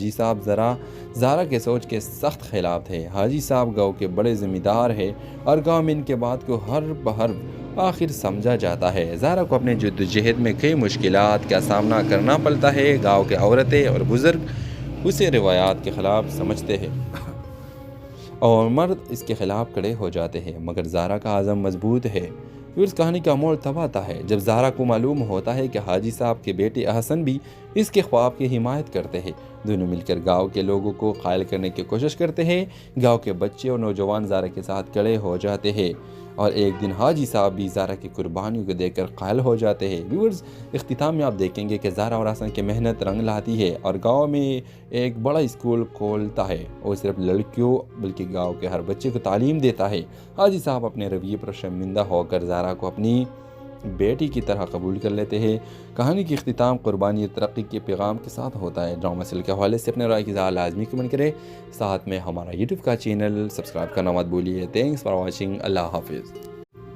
حاجی صاحب زارا کے سوچ کے سخت خلاف تھے۔ حاجی صاحب گاؤں کے بڑے ذمہ دار ہیں اور گاؤں میں ان کے بات کو ہر بہر آخر سمجھا جاتا ہے۔ زارا کو اپنے جدوجہد میں کئی مشکلات کا سامنا کرنا پڑتا ہے۔ گاؤں کے عورتیں اور بزرگ اسے روایات کے خلاف سمجھتے ہیں اور مرد اس کے خلاف کھڑے ہو جاتے ہیں، مگر زارا کا عزم مضبوط ہے۔ پھر اس کہانی کا موڑ تب آتا ہے جب زارا کو معلوم ہوتا ہے کہ حاجی صاحب کے بیٹے احسن بھی اس کے خواب کی حمایت کرتے ہیں۔ دونوں مل کر گاؤں کے لوگوں کو قائل کرنے کی کوشش کرتے ہیں۔ گاؤں کے بچے اور نوجوان زارا کے ساتھ کھڑے ہو جاتے ہیں اور ایک دن حاجی صاحب بھی زارا کی قربانیوں کو دیکھ کر قائل ہو جاتے ہیں۔ ویورز، اختتام میں آپ دیکھیں گے کہ زارا اور احسن کی محنت رنگ لاتی ہے اور گاؤں میں ایک بڑا اسکول کھولتا ہے اور صرف لڑکیوں بلکہ گاؤں کے ہر بچے کو تعلیم دیتا ہے۔ حاجی صاحب اپنے رویے پر شرمندہ ہو کر زارا کو اپنی بیٹی کی طرح قبول کر لیتے ہیں۔ کہانی کی اختتام قربانی اور ترقی کے پیغام کے ساتھ ہوتا ہے۔ ڈرامہ سیریل کے حوالے سے اپنے رائے کی اظہار لازمی کمنٹ کریں، ساتھ میں ہمارا یوٹیوب کا چینل سبسکرائب کرنا مت بھولیے۔ تھینکس فار واچنگ، اللہ حافظ۔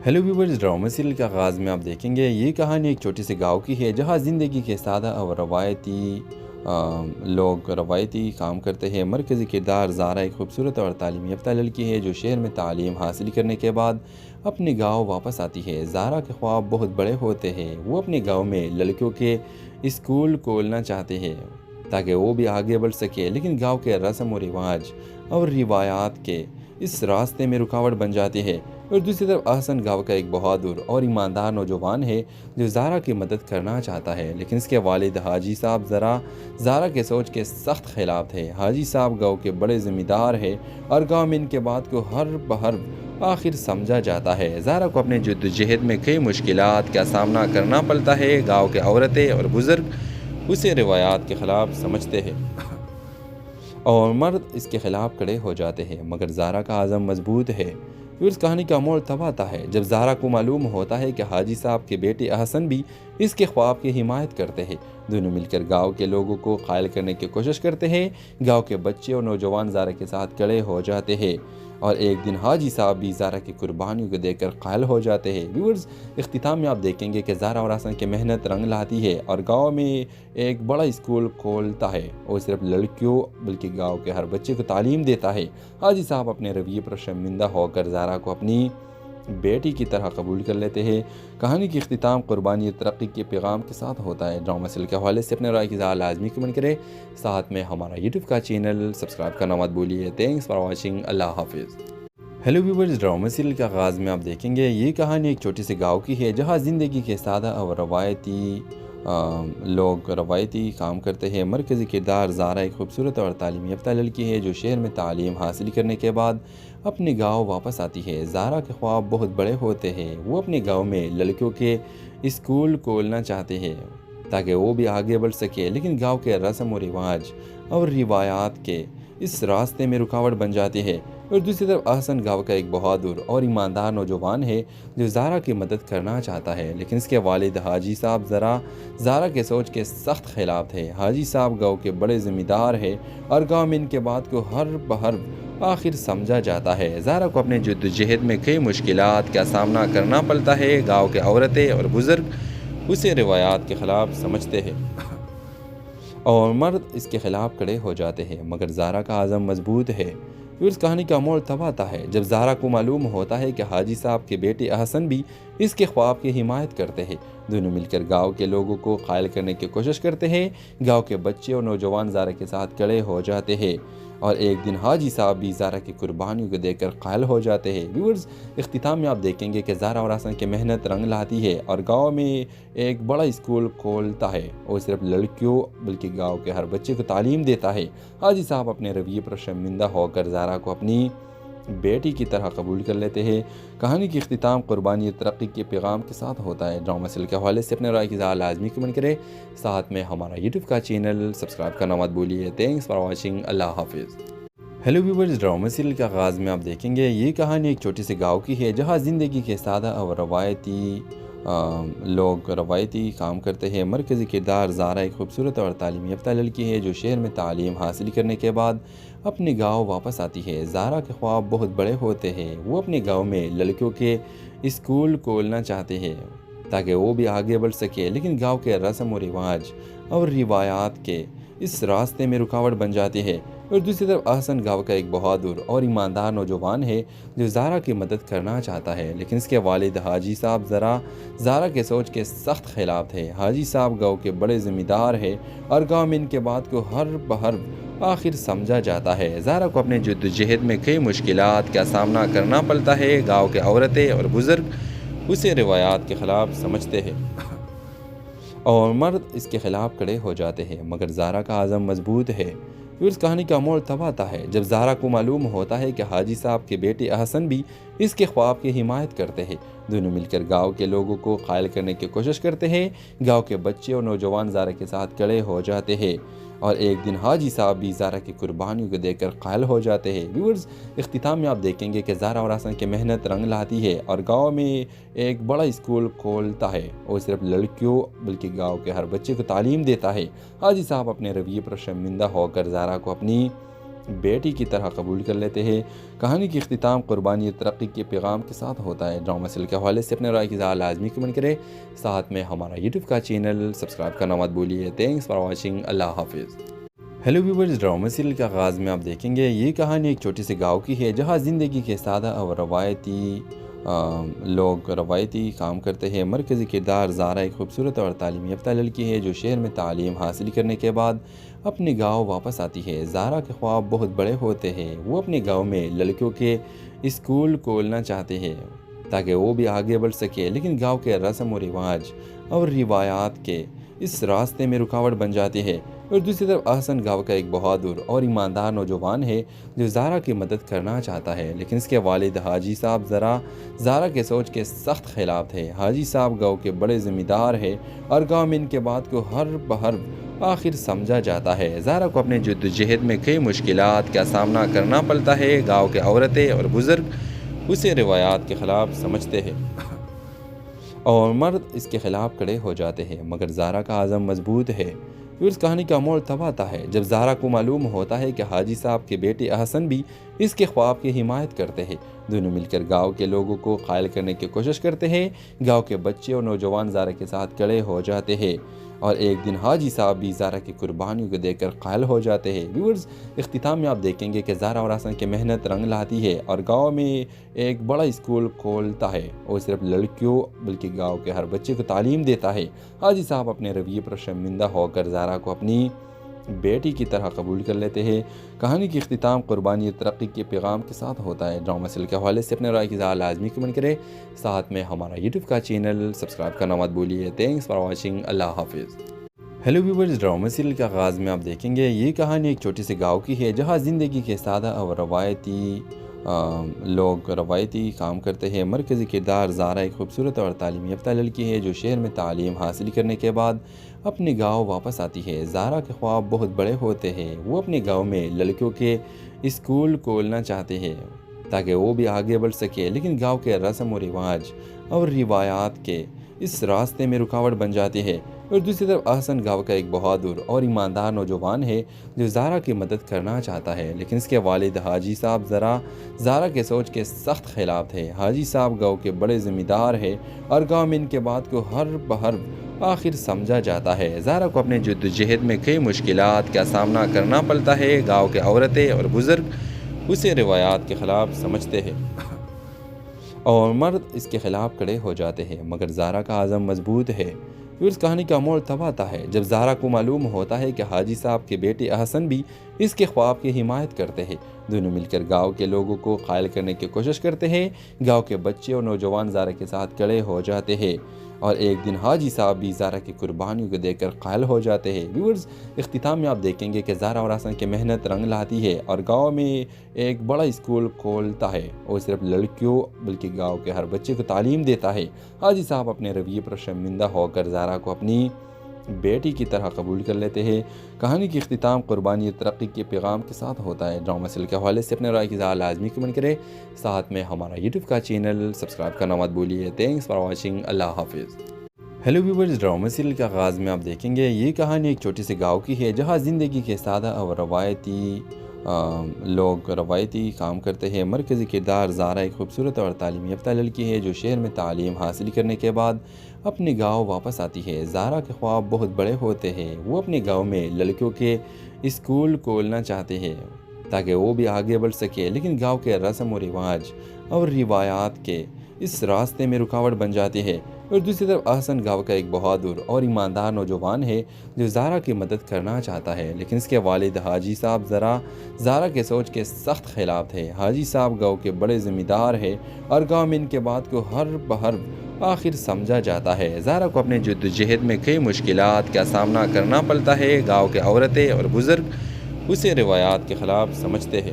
ہیلو ویورز، ڈرامہ سیریل کے آغاز میں آپ دیکھیں گے یہ کہانی ایک چھوٹی سی گاؤں کی ہے جہاں زندگی کے سادہ اور روایتی کام کرتے ہیں۔ مرکزی کردار زارا ایک خوبصورت اور تعلیم یافتہ لڑکی ہے جو شہر میں تعلیم حاصل کرنے کے بعد اپنے گاؤں واپس آتی ہے۔ زارا کے خواب بہت بڑے ہوتے ہیں۔ وہ اپنے گاؤں میں لڑکیوں کے اسکول کھولنا چاہتے ہیں تاکہ وہ بھی آگے بڑھ سکے، لیکن گاؤں کے رسم و رواج اور روایات کے اس راستے میں رکاوٹ بن جاتی ہے۔ اور دوسری طرف احسن گاؤں کا ایک بہادر اور ایماندار نوجوان ہے جو زارا کی مدد کرنا چاہتا ہے، لیکن اس کے والد حاجی صاحب زارا کے سوچ کے سخت خلاف تھے۔ حاجی صاحب گاؤں کے بڑے ذمہ دار ہیں اور گاؤں میں ان کے بات کو ہر بہر آخر سمجھا جاتا ہے۔ زارا کو اپنے جدوجہد میں کئی مشکلات کا سامنا کرنا پڑتا ہے۔ گاؤں کے عورتیں اور بزرگ اسے روایات کے خلاف سمجھتے ہیں اور مرد اس کے خلاف کھڑے ہو جاتے ہیں، مگر زارا کا عزم مضبوط ہے۔ پھر اس کہانی کا موڑ تب آتا ہے جب زارا کو معلوم ہوتا ہے کہ حاجی صاحب کے بیٹے احسن بھی اس کے خواب کی حمایت کرتے ہیں۔ دونوں مل کر گاؤں کے لوگوں کو قائل کرنے کی کوشش کرتے ہیں۔ گاؤں کے بچے اور نوجوان زارا کے ساتھ کھڑے ہو جاتے ہیں اور ایک دن حاجی صاحب بھی زارا کی قربانیوں کو دیکھ کر قائل ہو جاتے ہیں۔ ویورز، اختتام میں آپ دیکھیں گے کہ زارا اور احسن کی محنت رنگ لاتی ہے اور گاؤں میں ایک بڑا اسکول کھولتا ہے اور صرف لڑکیوں بلکہ گاؤں کے ہر بچے کو تعلیم دیتا ہے۔ حاجی صاحب اپنے رویے پر شرمندہ ہو کر زارا کو اپنی بیٹی کی طرح قبول کر لیتے ہیں۔ کہانی کی اختتام قربانی اور ترقی کے پیغام کے ساتھ ہوتا ہے۔ ڈرامہ سیریل کے حوالے سے اپنے رائے کی اظہار لازمی کمنٹ کریں، ساتھ میں ہمارا یوٹیوب کا چینل سبسکرائب کرنا مت بھولیے۔ تھینکس فار واچنگ، اللہ حافظ۔ ہیلو ویورز، ڈرامہ سیریل کے آغاز میں آپ دیکھیں گے یہ کہانی ایک چھوٹی سی گاؤں کی ہے جہاں زندگی کے سادہ اور روایتی کام کرتے ہیں۔ مرکزی کردار زارا ایک خوبصورت اور تعلیم یافتہ لڑکی ہے جو شہر میں تعلیم حاصل کرنے کے بعد اپنے گاؤں واپس آتی ہے۔ زارا کے خواب بہت بڑے ہوتے ہیں۔ وہ اپنے گاؤں میں لڑکیوں کے اسکول کھولنا چاہتے ہیں تاکہ وہ بھی آگے بڑھ سکے، لیکن گاؤں کے رسم و رواج اور روایات کے اس راستے میں رکاوٹ بن جاتی ہے۔ اور دوسری طرف احسن گاؤں کا ایک بہادر اور ایماندار نوجوان ہے جو زارا کی مدد کرنا چاہتا ہے، لیکن اس کے والد حاجی صاحب زارا کے سوچ کے سخت خلاف تھے۔ حاجی صاحب گاؤں کے بڑے ذمہ دار ہیں اور گاؤں میں ان کے بات کو ہر بہر آخر سمجھا جاتا ہے۔ زارا کو اپنے جدوجہد میں کئی مشکلات کا سامنا کرنا پڑتا ہے۔ گاؤں کے عورتیں اور بزرگ اسے روایات کے خلاف سمجھتے ہیں اور مرد اس کے خلاف کھڑے ہو جاتے ہیں، مگر زارا کا عزم مضبوط ہے۔ پھر اس کہانی کا موڑ تب آتا ہے جب زارا کو معلوم ہوتا ہے کہ حاجی صاحب کے بیٹے احسن بھی اس کے خواب کی حمایت کرتے ہیں۔ دونوں مل کر گاؤں کے لوگوں کو قائل کرنے کی کوشش کرتے ہیں۔ گاؤں کے بچے اور نوجوان زارا کے ساتھ کھڑے ہو جاتے ہیں اور ایک دن حاجی صاحب بھی زارا کی قربانیوں کو دیکھ کر قائل ہو جاتے ہیں۔ ویورز، اختتام میں آپ دیکھیں گے کہ زارا اور احسن کی محنت رنگ لاتی ہے اور گاؤں میں ایک بڑا اسکول کھولتا ہے اور صرف لڑکیوں بلکہ گاؤں کے ہر بچے کو تعلیم دیتا ہے۔ حاجی صاحب اپنے رویے پر شرمندہ ہو کر زارا کو اپنی بیٹی کی طرح قبول کر لیتے ہیں۔ کہانی کی اختتام قربانی اور ترقی کے پیغام کے ساتھ ہوتا ہے۔ ڈرامہ سیریل کے حوالے سے اپنے رائے کی اظہار لازمی کمنٹ کریں، ساتھ میں ہمارا یوٹیوب کا چینل سبسکرائب کرنا مت بھولیے۔ تھینکس فار واچنگ، اللہ حافظ۔ ہیلو ویورز، ڈرامہ سیریل کے آغاز میں آپ دیکھیں گے یہ کہانی ایک چھوٹی سی گاؤں کی ہے جہاں زندگی کے سادہ اور روایتی کام کرتے ہیں۔ مرکزی کردار زارا ایک خوبصورت اور تعلیم یافتہ لڑکی ہے جو شہر میں تعلیم حاصل کرنے کے بعد اپنے گاؤں واپس آتی ہے۔ زارا کے خواب بہت بڑے ہوتے ہیں۔ وہ اپنے گاؤں میں لڑکیوں کے اسکول کھولنا چاہتے ہیں تاکہ وہ بھی آگے بڑھ سکے، لیکن گاؤں کے رسم و رواج اور روایات کے اس راستے میں رکاوٹ بن جاتی ہے، اور دوسری طرف احسن گاؤں کا ایک بہادر اور ایماندار نوجوان ہے جو زارا کی مدد کرنا چاہتا ہے، لیکن اس کے والد حاجی صاحب زارا کے سوچ کے سخت خلاف تھے۔ حاجی صاحب گاؤں کے بڑے ذمہ دار ہیں اور گاؤں میں ان کے بات کو ہر بہر آخر سمجھا جاتا ہے۔ زارا کو اپنے جدوجہد میں کئی مشکلات کا سامنا کرنا پڑتا ہے۔ گاؤں کے عورتیں اور بزرگ اسے روایات کے خلاف سمجھتے ہیں اور مرد اس کے خلاف کھڑے ہو جاتے ہیں، مگر زارا کا عزم مضبوط ہے۔ پھر اس کہانی کا موڑ تب آتا ہے جب زارا کو معلوم ہوتا ہے کہ حاجی صاحب کے بیٹے احسن بھی اس کے خواب کی حمایت کرتے ہیں۔ دونوں مل کر گاؤں کے لوگوں کو قائل کرنے کی کوشش کرتے ہیں۔ گاؤں کے بچے اور نوجوان زارا کے ساتھ کھڑے ہو جاتے ہیں، اور ایک دن حاجی صاحب بھی زارا کی قربانیوں کو دیکھ کر قائل ہو جاتے ہیں۔ ویورز، اختتام میں آپ دیکھیں گے کہ زارا اور احسن کی محنت رنگ لاتی ہے اور گاؤں میں ایک بڑا اسکول کھولتا ہے، اور صرف لڑکیوں بلکہ گاؤں کے ہر بچے کو تعلیم دیتا ہے۔ حاجی صاحب اپنے رویے پر شرمندہ ہو کر زارا کو اپنی بیٹی کی طرح قبول کر لیتے ہیں۔ کہانی کی اختتام قربانی اور ترقی کے پیغام کے ساتھ ہوتا ہے۔ ڈرامہ سیریل کے حوالے سے اپنے رائے کی اظہار لازمی کمنٹ کریں، ساتھ میں ہمارا یوٹیوب کا چینل سبسکرائب کرنا مت بھولیے۔ تھینکس فار واچنگ، اللہ حافظ۔ ہیلو ویورز، ڈرامہ سیریل کے آغاز میں آپ دیکھیں گے یہ کہانی ایک چھوٹی سی گاؤں کی ہے جہاں زندگی کے سادہ اور روایتی کام کرتے ہیں۔ مرکزی کردار زارا ایک خوبصورت اور تعلیم یافتہ لڑکی ہے جو شہر میں تعلیم حاصل کرنے کے بعد اپنے گاؤں واپس آتی ہے۔ زارا کے خواب بہت بڑے ہوتے ہیں، وہ اپنے گاؤں میں لڑکیوں کے اسکول کھولنا چاہتے ہیں تاکہ وہ بھی آگے بڑھ سکے، لیکن گاؤں کے رسم و رواج اور روایات کے اس راستے میں رکاوٹ بن جاتی ہے، اور دوسری طرف احسن گاؤں کا ایک بہادر اور ایماندار نوجوان ہے جو زارا کی مدد کرنا چاہتا ہے، لیکن اس کے والد حاجی صاحب زارا کے سوچ کے سخت خلاف تھے۔ حاجی صاحب گاؤں کے بڑے ذمہ دار ہیں اور گاؤں میں ان کے بات کو ہر بہر آخر سمجھا جاتا ہے۔ زارا کو اپنے جدوجہد میں کئی مشکلات کا سامنا کرنا پڑتا ہے۔ گاؤں کے عورتیں اور بزرگ اسے روایات کے خلاف سمجھتے ہیں اور مرد اس کے خلاف کھڑے ہو جاتے ہیں، مگر زارا کا عزم مضبوط ہے۔ پھر اس کہانی کا موڑ تب آتا ہے جب زارا کو معلوم ہوتا ہے کہ حاجی صاحب کے بیٹے احسن بھی اس کے خواب کی حمایت کرتے ہیں۔ دونوں مل کر گاؤں کے لوگوں کو قائل کرنے کی کوشش کرتے ہیں۔ گاؤں کے بچے اور نوجوان زارا کے ساتھ کھڑے ہو جاتے ہیں، اور ایک دن حاجی صاحب بھی زارا کی قربانیوں کو دیکھ کر قائل ہو جاتے ہیں۔ ویورز، اختتام میں آپ دیکھیں گے کہ زارا اور احسن کی محنت رنگ لاتی ہے اور گاؤں میں ایک بڑا اسکول کھولتا ہے، اور صرف لڑکیوں بلکہ گاؤں کے ہر بچے کو تعلیم دیتا ہے۔ حاجی صاحب اپنے رویے پر شرمندہ ہو کر زارا کو اپنی بیٹی کی طرح قبول کر لیتے ہیں۔ کہانی کی اختتام قربانی اور ترقی کے پیغام کے ساتھ ہوتا ہے۔ ڈرامہ سیریل کے حوالے سے اپنے رائے کی اظہار لازمی کمنٹ کریں، ساتھ میں ہمارا یوٹیوب کا چینل سبسکرائب کرنا مت بھولیے۔ تھینکس فار واچنگ، اللہ حافظ۔ ہیلو ویورز، ڈرامہ سیریل کے آغاز میں آپ دیکھیں گے یہ کہانی ایک چھوٹی سی گاؤں کی ہے جہاں زندگی کے سادہ اور روایتی کام کرتے ہیں۔ مرکزی کردار زارا ایک خوبصورت اور تعلیم یافتہ لڑکی ہے جو شہر میں تعلیم حاصل کرنے کے بعد اپنے گاؤں واپس آتی ہے۔ زارا کے خواب بہت بڑے ہوتے ہیں، وہ اپنے گاؤں میں لڑکیوں کے اسکول کھولنا چاہتے ہیں تاکہ وہ بھی آگے بڑھ سکے، لیکن گاؤں کے رسم و رواج اور روایات کے اس راستے میں رکاوٹ بن جاتی ہے، اور دوسری طرف احسن گاؤں کا ایک بہادر اور ایماندار نوجوان ہے جو زارا کی مدد کرنا چاہتا ہے، لیکن اس کے والد حاجی صاحب زارا کے سوچ کے سخت خلاف تھے۔ حاجی صاحب گاؤں کے بڑے ذمہ دار ہیں اور گاؤں میں ان کے بات کو ہر بہر آخر سمجھا جاتا ہے۔ زارا کو اپنے جدوجہد میں کئی مشکلات کا سامنا کرنا پڑتا ہے۔ گاؤں کے عورتیں اور بزرگ اسے روایات کے خلاف سمجھتے ہیں اور مرد اس کے خلاف کھڑے ہو جاتے ہیں، مگر زارا کا عزم مضبوط ہے۔ پھر اس کہانی کا موڑ تب آتا ہے جب زارا کو معلوم ہوتا ہے کہ حاجی صاحب کے بیٹے احسن بھی اس کے خواب کی حمایت کرتے ہیں۔ دونوں مل کر گاؤں کے لوگوں کو قائل کرنے کی کوشش کرتے ہیں۔ گاؤں کے بچے اور نوجوان زارا کے ساتھ کھڑے ہو جاتے ہیں، اور ایک دن حاجی صاحب بھی زارا کی قربانیوں کو دیکھ کر قائل ہو جاتے ہیں۔ ویورز، اختتام میں آپ دیکھیں گے کہ زارا اور احسن کی محنت رنگ لاتی ہے اور گاؤں میں ایک بڑا اسکول کھولتا ہے، اور صرف لڑکیوں بلکہ گاؤں کے ہر بچے کو تعلیم دیتا ہے۔ حاجی صاحب اپنے رویے پر شرمندہ ہو کر زارا کو اپنی بیٹی کی طرح قبول کر لیتے ہیں۔ کہانی کی اختتام قربانی اور ترقی کے پیغام کے ساتھ ہوتا ہے۔ ڈرامہ سیریل کے حوالے سے اپنے رائے کی اظہار لازمی کمنٹ کریں، ساتھ میں ہمارا یوٹیوب کا چینل سبسکرائب کرنا مت بھولیے۔ تھینکس فار واچنگ، اللہ حافظ۔ ہیلو ویورز، ڈرامہ سیریل کے آغاز میں آپ دیکھیں گے یہ کہانی ایک چھوٹی سی گاؤں کی ہے جہاں زندگی کے سادہ اور لوگ روایتی کام کرتے ہیں۔ مرکزی کردار زارا ایک خوبصورت اور تعلیم یافتہ لڑکی ہے جو شہر میں تعلیم حاصل کرنے کے بعد اپنے گاؤں واپس آتی ہے۔ زارا کے خواب بہت بڑے ہوتے ہیں۔ وہ اپنے گاؤں میں لڑکیوں کے اسکول کھولنا چاہتے ہیں تاکہ وہ بھی آگے بڑھ سکے، لیکن گاؤں کے رسم و رواج اور روایات کے اس راستے میں رکاوٹ بن جاتی ہے۔ اور دوسری طرف احسن گاؤں کا ایک بہادر اور ایماندار نوجوان ہے جو زارا کی مدد کرنا چاہتا ہے، لیکن اس کے والد حاجی صاحب زارا کے سوچ کے سخت خلاف تھے۔ حاجی صاحب گاؤں کے بڑے ذمہ دار ہیں اور گاؤں میں ان کے بات کو ہر بہر آخر سمجھا جاتا ہے۔ زارا کو اپنے جدوجہد میں کئی مشکلات کا سامنا کرنا پڑتا ہے۔ گاؤں کے عورتیں اور بزرگ اسے روایات کے خلاف سمجھتے ہیں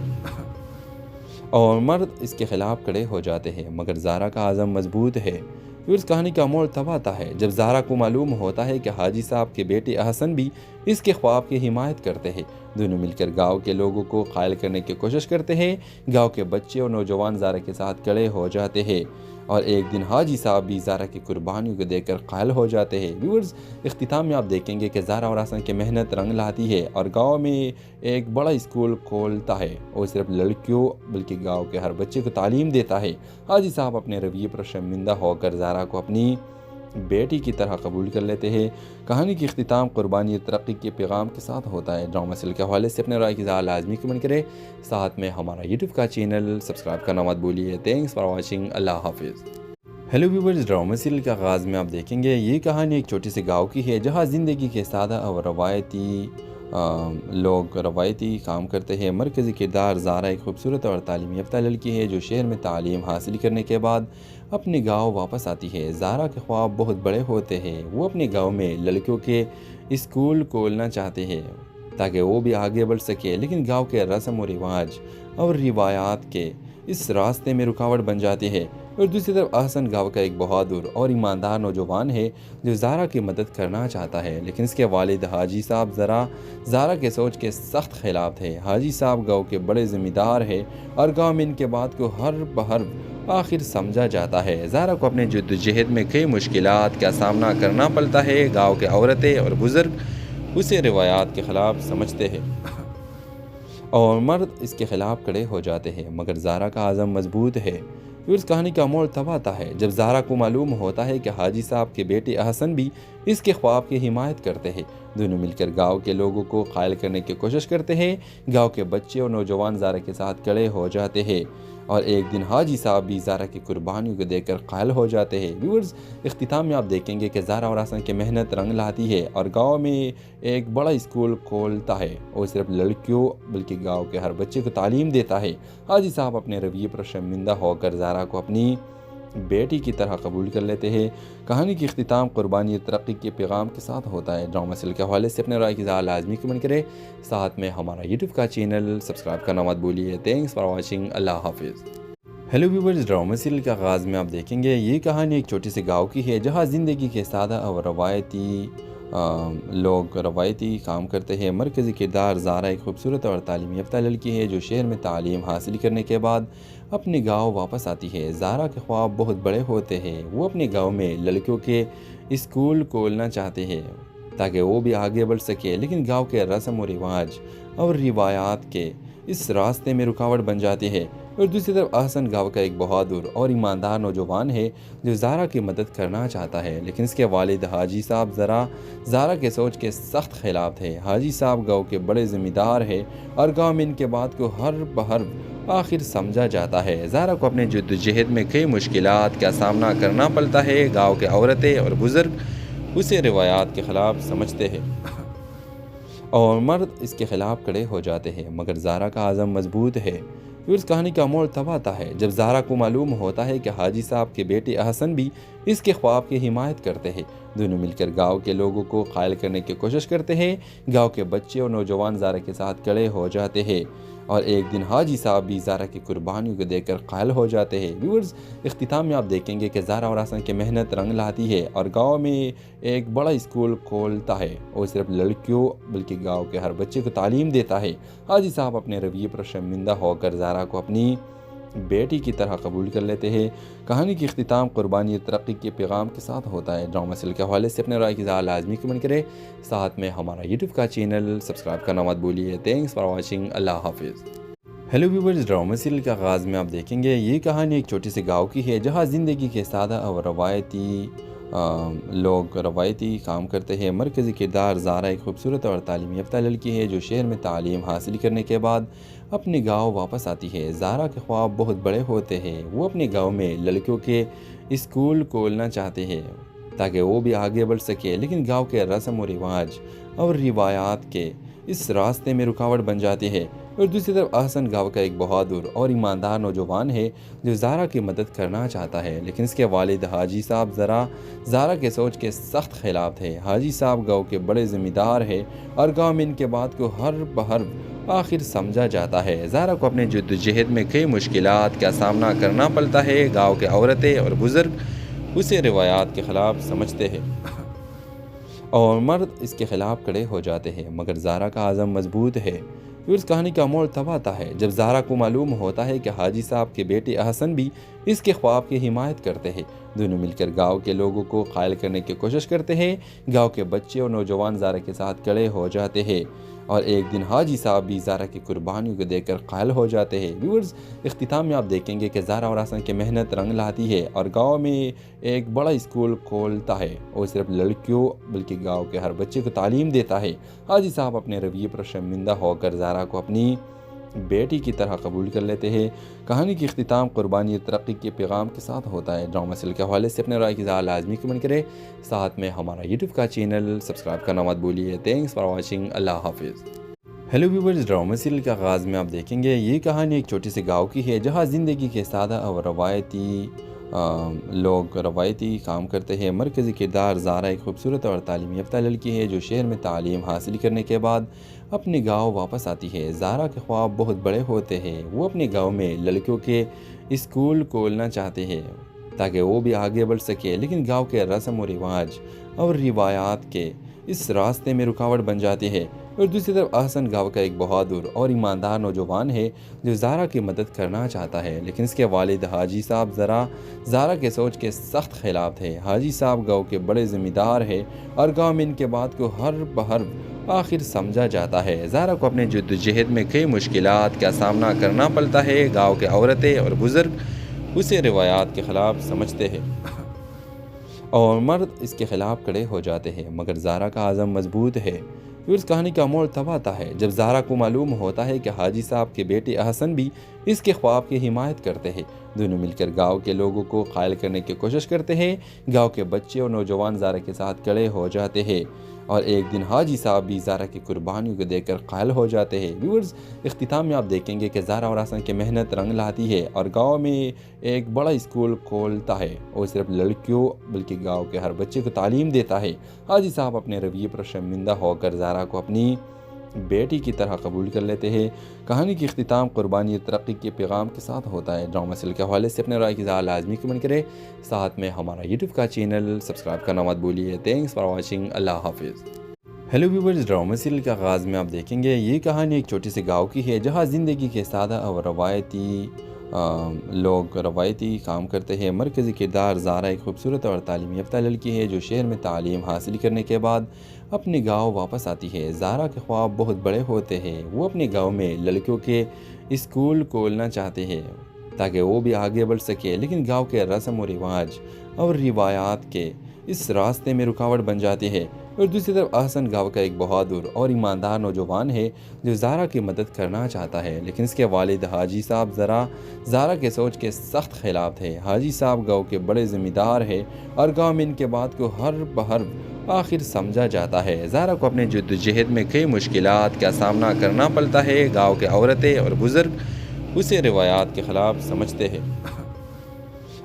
اور مرد اس کے خلاف کھڑے ہو جاتے ہیں، مگر زارا کا عزم مضبوط ہے۔ پھر اس کہانی کا موڑ تب آتا ہے جب زارا کو معلوم ہوتا ہے کہ حاجی صاحب کے بیٹے احسن بھی اس کے خواب کی حمایت کرتے ہیں۔ دونوں مل کر گاؤں کے لوگوں کو قائل کرنے کی کوشش کرتے ہیں۔ گاؤں کے بچے اور نوجوان زارا کے ساتھ کھڑے ہو جاتے ہیں اور ایک دن حاجی صاحب بھی زارا کی قربانیوں کو دیکھ کر قائل ہو جاتے ہیں۔ ویورز، اختتام میں آپ دیکھیں گے کہ زارا اور احسن کی محنت رنگ لاتی ہے اور گاؤں میں ایک بڑا اسکول کھولتا ہے اور صرف لڑکیوں بلکہ گاؤں کے ہر بچے کو تعلیم دیتا ہے۔ حاجی صاحب اپنے رویے پر شرمندہ ہو کر زارا کو اپنی بیٹی کی طرح قبول کر لیتے ہیں۔ کہانی کی اختتام قربانی اور ترقی کے پیغام کے ساتھ ہوتا ہے۔ ڈرامہ سیریل کے حوالے سے اپنے رائے کی اظہار لازمی کمنٹ کریں، ساتھ میں ہمارا یوٹیوب کا چینل سبسکرائب کرنا مت بھولیے۔ Thanks for watching. اللہ حافظ۔ ہیلو ویورز، ڈرامہ سیریل کے آغاز میں آپ دیکھیں گے یہ کہانی ایک چھوٹی سی گاؤں کی ہے جہاں زندگی کے سادہ اور لوگ روایتی کام کرتے ہیں۔ مرکزی کردار زارا ایک خوبصورت اور تعلیم یافتہ لڑکی ہے جو شہر میں تعلیم حاصل کرنے کے بعد اپنے گاؤں واپس آتی ہے۔ زارا کے خواب بہت بڑے ہوتے ہیں۔ وہ اپنے گاؤں میں لڑکیوں کے اسکول کھولنا چاہتے ہیں تاکہ وہ بھی آگے بڑھ سکے، لیکن گاؤں کے رسم و رواج اور روایات کے اس راستے میں رکاوٹ بن جاتی ہے۔ اور دوسری طرف احسن گاؤں کا ایک بہادر اور ایماندار نوجوان ہے جو زارا کی مدد کرنا چاہتا ہے، لیکن اس کے والد حاجی صاحب زارا کے سوچ کے سخت خلاف تھے۔ حاجی صاحب گاؤں کے بڑے ذمہ دار ہیں اور گاؤں میں ان کے بات کو ہر بہر آخر سمجھا جاتا ہے۔ زارا کو اپنے جدوجہد میں کئی مشکلات کا سامنا کرنا پڑتا ہے۔ گاؤں کے عورتیں اور بزرگ اسے روایات کے خلاف سمجھتے ہیں اور مرد اس کے خلاف کھڑے ہو جاتے ہیں، مگر زارا کا عزم مضبوط ہے۔ پھر اس کہانی کا موڑ تب آتا ہے جب زارا کو معلوم ہوتا ہے کہ حاجی صاحب کے بیٹے احسن بھی اس کے خواب کی حمایت کرتے ہیں۔ دونوں مل کر گاؤں کے لوگوں کو قائل کرنے کی کوشش کرتے ہیں۔ گاؤں کے بچے اور نوجوان زارا کے ساتھ کھڑے ہو جاتے ہیں اور ایک دن حاجی صاحب بھی زارا کی قربانیوں کو دیکھ کر قائل ہو جاتے ہیں۔ ویورز، اختتام میں آپ دیکھیں گے کہ زارا اور احسن کی محنت رنگ لاتی ہے اور گاؤں میں ایک بڑا اسکول کھولتا ہے اور صرف لڑکیوں بلکہ گاؤں کے ہر بچے کو تعلیم دیتا ہے۔ حاجی صاحب اپنے رویے پر شرمندہ ہو کر زارا کو اپنی بیٹی کی طرح قبول کر لیتے ہیں۔ کہانی کی اختتام قربانی اور ترقی کے پیغام کے ساتھ ہوتا ہے۔ ڈرامہ سیریل کے حوالے سے اپنے رائے کی اظہار لازمی کمنٹ کریں، ساتھ میں ہمارا یوٹیوب کا چینل سبسکرائب کرنا مت بھولیے۔ Thanks for watching. اللہ حافظ۔ ہیلو ویورز، ڈرامہ سیریل کے آغاز میں آپ دیکھیں گے یہ کہانی ایک چھوٹی سی گاؤں کی ہے جہاں زندگی کے سادہ اور لوگ روایتی کام کرتے ہیں۔ مرکزی کردار زارا ایک خوبصورت اور تعلیم یافتہ لڑکی ہے جو شہر میں تعلیم حاصل کرنے کے بعد اپنے گاؤں واپس آتی ہے۔ زارا کے خواب بہت بڑے ہوتے ہیں۔ وہ اپنے گاؤں میں لڑکیوں کے اسکول کھولنا چاہتے ہیں تاکہ وہ بھی آگے بڑھ سکے، لیکن گاؤں کے رسم و رواج اور روایات کے اس راستے میں رکاوٹ بن جاتی ہے۔ اور دوسری طرف احسن گاؤں کا ایک بہادر اور ایماندار نوجوان ہے جو زارا کی مدد کرنا چاہتا ہے، لیکن اس کے والد حاجی صاحب زارا کے سوچ کے سخت خلاف تھے۔ حاجی صاحب گاؤں کے بڑے ذمہ دار ہیں اور گاؤں میں ان کے بات کو ہر بہر آخر سمجھا جاتا ہے۔ زارا کو اپنے جدوجہد میں کئی مشکلات کا سامنا کرنا پڑتا ہے۔ گاؤں کے عورتیں اور بزرگ اسے روایات کے خلاف سمجھتے ہیں اور مرد اس کے خلاف کھڑے ہو جاتے ہیں، مگر زارا کا عزم مضبوط ہے۔ پھر اس کہانی کا موڑ تب آتا ہے جب زارا کو معلوم ہوتا ہے کہ حاجی صاحب کے بیٹے احسن بھی اس کے خواب کی حمایت کرتے ہیں۔ دونوں مل کر گاؤں کے لوگوں کو قائل کرنے کی کوشش کرتے ہیں۔ گاؤں کے بچے اور نوجوان زارا کے ساتھ کھڑے ہو جاتے ہیں اور ایک دن حاجی صاحب بھی زارا کی قربانیوں کو دیکھ کر قائل ہو جاتے ہیں۔ ویورز، اختتام میں آپ دیکھیں گے کہ زارا اور احسن کی محنت رنگ لاتی ہے اور گاؤں میں ایک بڑا اسکول کھولتا ہے اور صرف لڑکیوں بلکہ گاؤں کے ہر بچے کو تعلیم دیتا ہے۔ حاجی صاحب اپنے رویے پر شرمندہ ہو کر زارا کو اپنی بیٹی کی طرح قبول کر لیتے ہیں۔ کہانی کی اختتام قربانی اور ترقی کے پیغام کے ساتھ ہوتا ہے۔ ڈرامہ سیریل کے حوالے سے اپنے رائے کی اظہار لازمی کمنٹ کریں، ساتھ میں ہمارا یوٹیوب کا چینل سبسکرائب کرنا مت بھولیے۔ تھینکس فار واچنگ، اللہ حافظ۔ ہیلو ویورز، ڈرامہ سیریل کے آغاز میں آپ دیکھیں گے یہ کہانی ایک چھوٹی سی گاؤں کی ہے جہاں زندگی کے سادہ اور روایتی کام کرتے ہیں۔ مرکزی کردار زارا ایک خوبصورت اور تعلیم یافتہ لڑکی ہے جو شہر میں تعلیم حاصل کرنے کے بعد اپنے گاؤں واپس آتی ہے۔ زارا کے خواب بہت بڑے ہوتے ہیں، وہ اپنے گاؤں میں لڑکیوں کے اسکول کھولنا چاہتے ہیں تاکہ وہ بھی آگے بڑھ سکے، لیکن گاؤں کے رسم و رواج اور روایات کے اس راستے میں رکاوٹ بن جاتی ہے۔ اور دوسری طرف احسن گاؤں کا ایک بہادر اور ایماندار نوجوان ہے جو زارا کی مدد کرنا چاہتا ہے، لیکن اس کے والد حاجی صاحب زارا کے سوچ کے سخت خلاف تھے۔ حاجی صاحب گاؤں کے بڑے ذمہ دار ہیں اور گاؤں میں ان کے بات کو ہر بہر آخر سمجھا جاتا ہے۔ زارا کو اپنے جدوجہد میں کئی مشکلات کا سامنا کرنا پڑتا ہے۔ گاؤں کے عورتیں اور بزرگ اسے روایات کے خلاف سمجھتے ہیں اور مرد اس کے خلاف کھڑے ہو جاتے ہیں، مگر زارا کا عزم مضبوط ہے۔ پھر اس کہانی کا موڑ تب آتا ہے جب زارا کو معلوم ہوتا ہے کہ حاجی صاحب کے بیٹے احسن بھی اس کے خواب کی حمایت کرتے ہیں۔ دونوں مل کر گاؤں کے لوگوں کو قائل کرنے کی کوشش کرتے ہیں۔ گاؤں کے بچے اور نوجوان زارا کے ساتھ کھڑے ہو جاتے ہیں اور ایک دن حاجی صاحب بھی زارا کی قربانیوں کو دیکھ کر قائل ہو جاتے ہیں۔ ویورز، اختتام میں آپ دیکھیں گے کہ زارا اور احسن کی محنت رنگ لاتی ہے اور گاؤں میں ایک بڑا اسکول کھولتا ہے اور صرف لڑکیوں بلکہ گاؤں کے ہر بچے کو تعلیم دیتا ہے۔ حاجی صاحب اپنے رویے پر شرمندہ ہو کر زارا کو اپنی بیٹی کی طرح قبول کر لیتے ہیں۔ کہانی کی اختتام قربانی اور ترقی کے پیغام کے ساتھ ہوتا ہے۔ ڈرامہ سیریل کے حوالے سے اپنے رائے کی اظہار لازمی کمنٹ کریں، ساتھ میں ہمارا یوٹیوب کا چینل سبسکرائب کرنا مت بھولیے۔ تھینکس فار واچنگ، اللہ حافظ۔ ہیلو ویورز، ڈرامہ سیریل کے آغاز میں آپ دیکھیں گے یہ کہانی ایک چھوٹی سی گاؤں کی ہے جہاں زندگی کے سادہ اور روایتی کام کرتے ہیں۔ مرکزی کردار زارا ایک خوبصورت اور تعلیم یافتہ لڑکی ہے جو شہر میں تعلیم حاصل کرنے کے بعد اپنے گاؤں واپس آتی ہے۔ زارا کے خواب بہت بڑے ہوتے ہیں، وہ اپنے گاؤں میں لڑکیوں کے اسکول کھولنا چاہتے ہیں تاکہ وہ بھی آگے بڑھ سکے، لیکن گاؤں کے رسم و رواج اور روایات کے اس راستے میں رکاوٹ بن جاتی ہے۔ اور دوسری طرف احسن گاؤں کا ایک بہادر اور ایماندار نوجوان ہے جو زارا کی مدد کرنا چاہتا ہے، لیکن اس کے والد حاجی صاحب زارا کے سوچ کے سخت خلاف تھے۔ حاجی صاحب گاؤں کے بڑے ذمہ دار ہیں اور گاؤں میں ان کے بات کو ہر بہر آخر سمجھا جاتا ہے۔ زارا کو اپنے جدوجہد میں کئی مشکلات کا سامنا کرنا پڑتا ہے۔ گاؤں کے عورتیں اور بزرگ اسے روایات کے خلاف سمجھتے ہیں اور مرد اس کے خلاف کھڑے ہو جاتے ہیں، مگر زارا کا عزم مضبوط ہے۔ پھر اس کہانی کا موڑ تب آتا ہے جب زارا کو معلوم ہوتا ہے کہ حاجی صاحب کے بیٹے احسن بھی اس کے خواب کی حمایت کرتے ہیں۔ دونوں مل کر گاؤں کے لوگوں کو قائل کرنے کی کوشش کرتے ہیں۔ گاؤں کے بچے اور نوجوان زارا کے ساتھ کھڑے ہو جاتے ہیں اور ایک دن حاجی صاحب بھی زارا کی قربانیوں کو دیکھ کر قائل ہو جاتے ہیں۔ ویورز، اختتام میں آپ دیکھیں گے کہ زارا اور احسن کی محنت رنگ لاتی ہے اور گاؤں میں ایک بڑا اسکول کھولتا ہے اور صرف لڑکیوں بلکہ گاؤں کے ہر بچے کو تعلیم دیتا ہے۔ حاجی صاحب اپنے رویے پر شرمندہ ہو کر زارا کو اپنی بیٹی کی طرح قبول کر لیتے ہیں۔ کہانی کی اختتام قربانی اور ترقی کے پیغام کے ساتھ ہوتا ہے۔ ڈرامہ سیریل کے حوالے سے اپنے رائے کی اظہار لازمی کمنٹ کریں، ساتھ میں ہمارا یوٹیوب کا چینل سبسکرائب کرنا مت بھولیے۔ تھینکس فار واچنگ، اللہ حافظ۔ ہیلو ویورز، ڈرامہ سیریل کے آغاز میں آپ دیکھیں گے یہ کہانی ایک چھوٹی سی گاؤں کی ہے جہاں زندگی کے سادہ اور روایتی کام کرتے ہیں۔ مرکزی کردار زارا ایک خوبصورت اور تعلیم یافتہ لڑکی ہے جو شہر میں تعلیم حاصل کرنے کے بعد اپنے گاؤں واپس آتی ہے۔ زارا کے خواب بہت بڑے ہوتے ہیں، وہ اپنے گاؤں میں لڑکیوں کے اسکول کھولنا چاہتے ہیں تاکہ وہ بھی آگے بڑھ سکے، لیکن گاؤں کے رسم و رواج اور روایات کے اس راستے میں رکاوٹ بن جاتی ہے۔ اور دوسری طرف احسن گاؤں کا ایک بہادر اور ایماندار نوجوان ہے جو زارا کی مدد کرنا چاہتا ہے، لیکن اس کے والد حاجی صاحب زارا کے سوچ کے سخت خلاف تھے۔ حاجی صاحب گاؤں کے بڑے ذمہ دار ہیں اور گاؤں میں ان کے بات کو ہر بہر آخر سمجھا جاتا ہے۔ زارا کو اپنے جدوجہد میں کئی مشکلات کا سامنا کرنا پڑتا ہے۔ گاؤں کے عورتیں اور بزرگ اسے روایات کے خلاف سمجھتے ہیں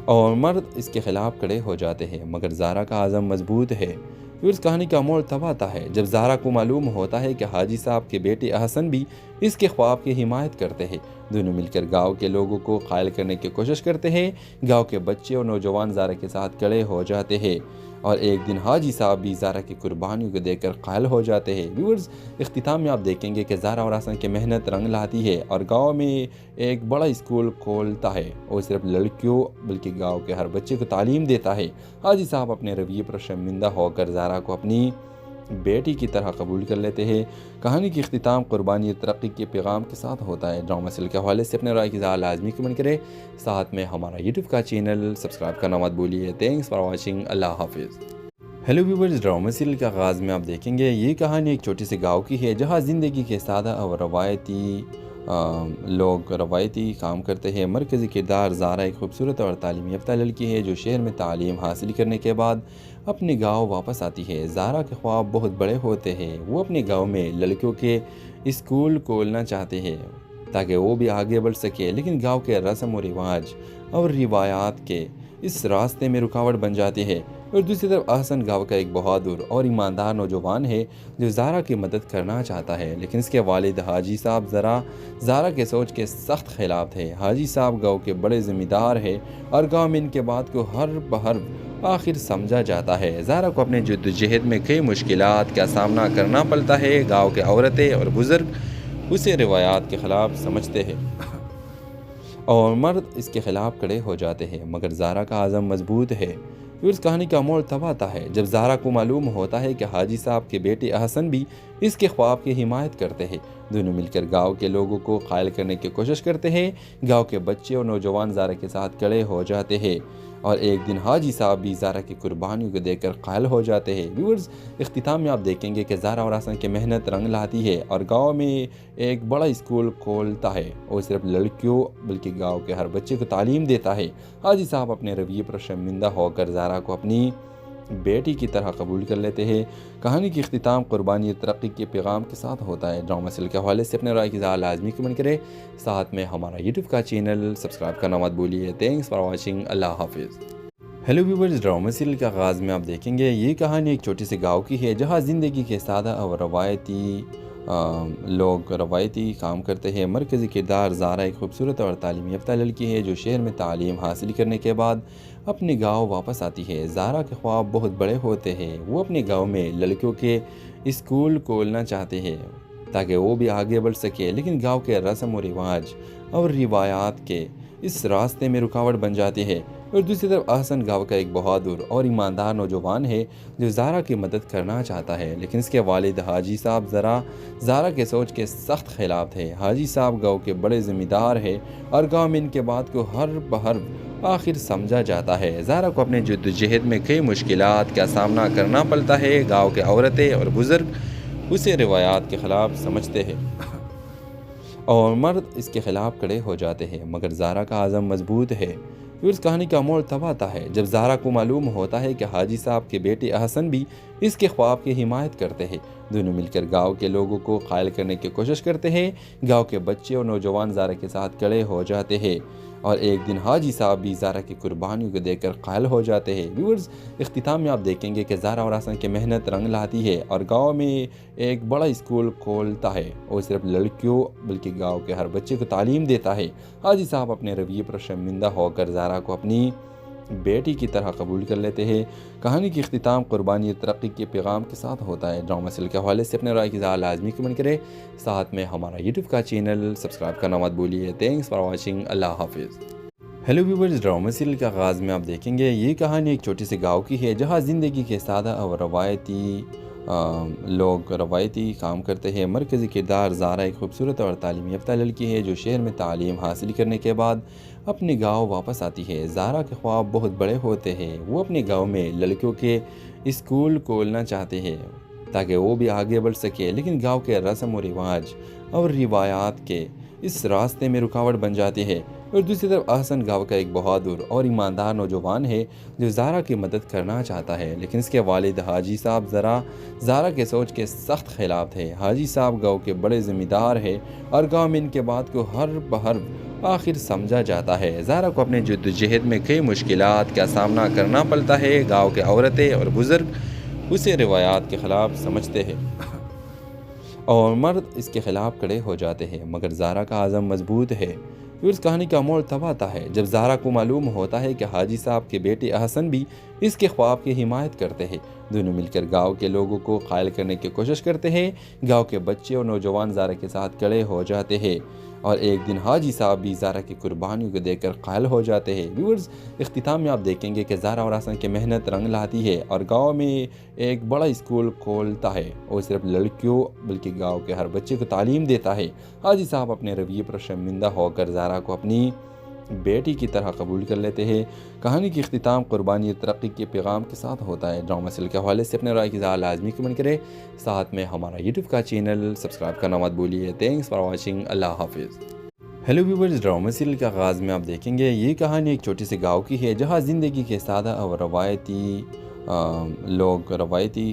اور مرد اس کے خلاف کھڑے ہو جاتے ہیں، مگر زارا کا عزم مضبوط ہے۔ پھر اس کہانی کا موڑ تب آتا ہے جب زارا کو معلوم ہوتا ہے کہ حاجی صاحب کے بیٹے احسن بھی اس کے خواب کی حمایت کرتے ہیں۔ دونوں مل کر گاؤں کے لوگوں کو قائل کرنے کی کوشش کرتے ہیں۔ گاؤں کے بچے اور نوجوان زارا کے ساتھ کھڑے ہو جاتے ہیں اور ایک دن حاجی صاحب بھی زارا کی قربانیوں کو دیکھ کر قائل ہو جاتے ہیں۔ ویورز، اختتام میں آپ دیکھیں گے کہ زارا اور حسن کی محنت رنگ لاتی ہے اور گاؤں میں ایک بڑا اسکول کھولتا ہے اور صرف لڑکیوں بلکہ گاؤں کے ہر بچے کو تعلیم دیتا ہے۔ حاجی صاحب اپنے رویے پر شرمندہ ہو کر زارا کو اپنی بیٹی کی طرح قبول کر لیتے ہیں۔ کہانی کی اختتام قربانی اور ترقی کے پیغام کے ساتھ ہوتا ہے۔ ڈرامہ سیریل کے حوالے سے اپنے رائے کی اظہار لازمی کمنٹ کریں، ساتھ میں ہمارا یوٹیوب کا چینل سبسکرائب کرنا مت بھولیے۔ تھینکس فار واچنگ، اللہ حافظ۔ ہیلو ویورز، ڈرامہ سیریل کے آغاز میں آپ دیکھیں گے یہ کہانی ایک چھوٹی سی گاؤں کی ہے جہاں زندگی کے سادہ اور روایتی کام کرتے ہیں۔ مرکزی کردار زارا ایک خوبصورت اور تعلیم یافتہ لڑکی ہے جو شہر میں تعلیم حاصل کرنے کے بعد اپنے گاؤں واپس آتی ہے۔ زارا کے خواب بہت بڑے ہوتے ہیں، وہ اپنے گاؤں میں لڑکیوں کے اسکول کھولنا چاہتے ہیں تاکہ وہ بھی آگے بڑھ سکے، لیکن گاؤں کے رسم و رواج اور روایات کے اس راستے میں رکاوٹ بن جاتی ہے۔ اور دوسری طرف احسن گاؤں کا ایک بہادر اور ایماندار نوجوان ہے جو زارا کی مدد کرنا چاہتا ہے، لیکن اس کے والد حاجی صاحب زارا کے سوچ کے سخت خلاف تھے۔ حاجی صاحب گاؤں کے بڑے ذمہ دار ہیں اور گاؤں میں ان کے بات کو ہر بہر آخر سمجھا جاتا ہے۔ زارا کو اپنے جدوجہد میں کئی مشکلات کا سامنا کرنا پڑتا ہے۔ گاؤں کے عورتیں اور بزرگ اسے روایات کے خلاف سمجھتے ہیں اور مرد اس کے خلاف کھڑے ہو جاتے ہیں، مگر زارا کا عزم مضبوط ہے۔ پھر اس کہانی کا موڑ تب آتا ہے جب زارا کو معلوم ہوتا ہے کہ حاجی صاحب کے بیٹے احسن بھی اس کے خواب کی حمایت کرتے ہیں۔ دونوں مل کر گاؤں کے لوگوں کو قائل کرنے کی کوشش کرتے ہیں۔ گاؤں کے بچے اور نوجوان زارا کے ساتھ کھڑے ہو جاتے ہیں اور ایک دن حاجی صاحب بھی زارا کی قربانیوں کو دیکھ کر قائل ہو جاتے ہیں۔ ویورز، اختتام میں آپ دیکھیں گے کہ زارا اور حسن کی محنت رنگ لاتی ہے اور گاؤں میں ایک بڑا اسکول کھولتا ہے اور صرف لڑکیوں بلکہ گاؤں کے ہر بچے کو تعلیم دیتا ہے۔ حاجی صاحب اپنے رویے پر شرمندہ ہو کر زارا کو اپنی بیٹی کی طرح قبول کر لیتے ہیں۔ کہانی کی اختتام قربانی اور ترقی کے پیغام کے ساتھ ہوتا ہے۔ ڈرامہ سیریل کے حوالے سے اپنے رائے کی اظہار لازمی کمنٹ کریں، ساتھ میں ہمارا یوٹیوب کا چینل سبسکرائب کرنا مت بھولیے۔ تھینکس فار واچنگ، اللہ حافظ۔ ہیلو ویورز، ڈرامہ سیریل کے آغاز میں آپ دیکھیں گے یہ کہانی ایک چھوٹی سی گاؤں کی ہے جہاں زندگی کے سادہ اور روایتی کام کرتے ہیں۔ مرکزی کردار زارا ایک خوبصورت اور تعلیم یافتہ لڑکی ہے جو شہر میں تعلیم حاصل کرنے کے بعد اپنے گاؤں واپس آتی ہے۔ زارا کے خواب بہت بڑے ہوتے ہیں، وہ اپنے گاؤں میں لڑکیوں کے اسکول کھولنا چاہتے ہیں تاکہ وہ بھی آگے بڑھ سکے، لیکن گاؤں کے رسم و رواج اور روایات کے اس راستے میں رکاوٹ بن جاتی ہے۔ اور دوسری طرف احسن گاؤں کا ایک بہادر اور ایماندار نوجوان ہے جو زارا کی مدد کرنا چاہتا ہے، لیکن اس کے والد حاجی صاحب زارا کے سوچ کے سخت خلاف تھے۔ حاجی صاحب گاؤں کے بڑے ذمہ دار ہیں اور گاؤں میں ان کے بات کو ہر بہر آخر سمجھا جاتا ہے۔ زارا کو اپنے جدوجہد میں کئی مشکلات کا سامنا کرنا پڑتا ہے۔ گاؤں کے عورتیں اور بزرگ اسے روایات کے خلاف سمجھتے ہیں اور مرد اس کے خلاف کھڑے ہو جاتے ہیں، مگر زارا کا عزم مضبوط ہے۔ پھر اس کہانی کا موڑ تب آتا ہے جب زارا کو معلوم ہوتا ہے کہ حاجی صاحب کے بیٹے احسن بھی اس کے خواب کی حمایت کرتے ہیں۔ دونوں مل کر گاؤں کے لوگوں کو قائل کرنے کی کوشش کرتے ہیں۔ گاؤں کے بچے اور نوجوان زارا کے ساتھ کھڑے ہو جاتے ہیں اور ایک دن حاجی صاحب بھی زارا کی قربانیوں کو دیکھ کر قائل ہو جاتے ہیں۔ ویورز، اختتام میں آپ دیکھیں گے کہ زارا اور حسن کی محنت رنگ لاتی ہے اور گاؤں میں ایک بڑا اسکول کھولتا ہے اور صرف لڑکیوں بلکہ گاؤں کے ہر بچے کو تعلیم دیتا ہے۔ حاجی صاحب اپنے رویے پر شرمندہ ہو کر زارا کو اپنی بیٹی کی طرح قبول کر لیتے ہیں۔ کہانی کی اختتام قربانی اور ترقی کے پیغام کے ساتھ ہوتا ہے۔ ڈرامہ سیریل کے حوالے سے اپنے رائے کی اظہار لازمی کمنٹ کریں، ساتھ میں ہمارا یوٹیوب کا چینل سبسکرائب کرنا مت بھولیے۔ تھینکس فار واچنگ، اللہ حافظ۔ ہیلو ویورز، ڈرامہ سیریل کے آغاز میں آپ دیکھیں گے یہ کہانی ایک چھوٹی سی گاؤں کی ہے جہاں زندگی کے سادہ اور روایتی کام کرتے ہیں۔ مرکزی کردار زارا ایک خوبصورت اور تعلیم یافتہ لڑکی ہے جو شہر میں تعلیم حاصل کرنے کے بعد اپنے گاؤں واپس آتی ہے۔ زارا کے خواب بہت بڑے ہوتے ہیں، وہ اپنے گاؤں میں لڑکیوں کے اسکول کھولنا چاہتے ہیں تاکہ وہ بھی آگے بڑھ سکے، لیکن گاؤں کے رسم و رواج اور روایات کے اس راستے میں رکاوٹ بن جاتی ہے۔ اور دوسری طرف احسن گاؤں کا ایک بہادر اور ایماندار نوجوان ہے جو زارا کی مدد کرنا چاہتا ہے، لیکن اس کے والد حاجی صاحب زارا کے سوچ کے سخت خلاف تھے۔ حاجی صاحب گاؤں کے بڑے ذمہ دار ہیں اور گاؤں میں ان کے بات کو ہر بہر آخر سمجھا جاتا ہے۔ زارا کو اپنے جدوجہد میں کئی مشکلات کا سامنا کرنا پڑتا ہے۔ گاؤں کے عورتیں اور بزرگ اسے روایات کے خلاف سمجھتے ہیں اور مرد اس کے خلاف کھڑے ہو جاتے ہیں، مگر زارا کا عزم مضبوط ہے۔ پھر اس کہانی کا موڑ تب آتا ہے جب زارا کو معلوم ہوتا ہے کہ حاجی صاحب کے بیٹے احسن بھی اس کے خواب کی حمایت کرتے ہیں۔ دونوں مل کر گاؤں کے لوگوں کو قائل کرنے کی کوشش کرتے ہیں۔ گاؤں کے بچے اور نوجوان زارا کے ساتھ کھڑے ہو جاتے ہیں، اور ایک دن حاجی صاحب بھی زارا کی قربانیوں کو دیکھ کر قائل ہو جاتے ہیں۔ ویورز، اختتام میں آپ دیکھیں گے کہ زارا اور احسن کی محنت رنگ لاتی ہے اور گاؤں میں ایک بڑا اسکول کھولتا ہے، اور صرف لڑکیوں بلکہ گاؤں کے ہر بچے کو تعلیم دیتا ہے۔ حاجی صاحب اپنے رویے پر شرمندہ ہو کر زارا کو اپنی بیٹی کی طرح قبول کر لیتے ہیں۔ کہانی کی اختتام قربانی اور ترقی کے پیغام کے ساتھ ہوتا ہے۔ ڈرامہ سیریل کے حوالے سے اپنے رائے کی اظہار لازمی کمنٹ کریں، ساتھ میں ہمارا یوٹیوب کا چینل سبسکرائب کرنا مت بھولیے۔ تھینکس فار واچنگ، اللہ حافظ۔ ہیلو ویورز، ڈرامہ سیریل کے آغاز میں آپ دیکھیں گے یہ کہانی ایک چھوٹی سی گاؤں کی ہے جہاں زندگی کے سادہ اور روایتی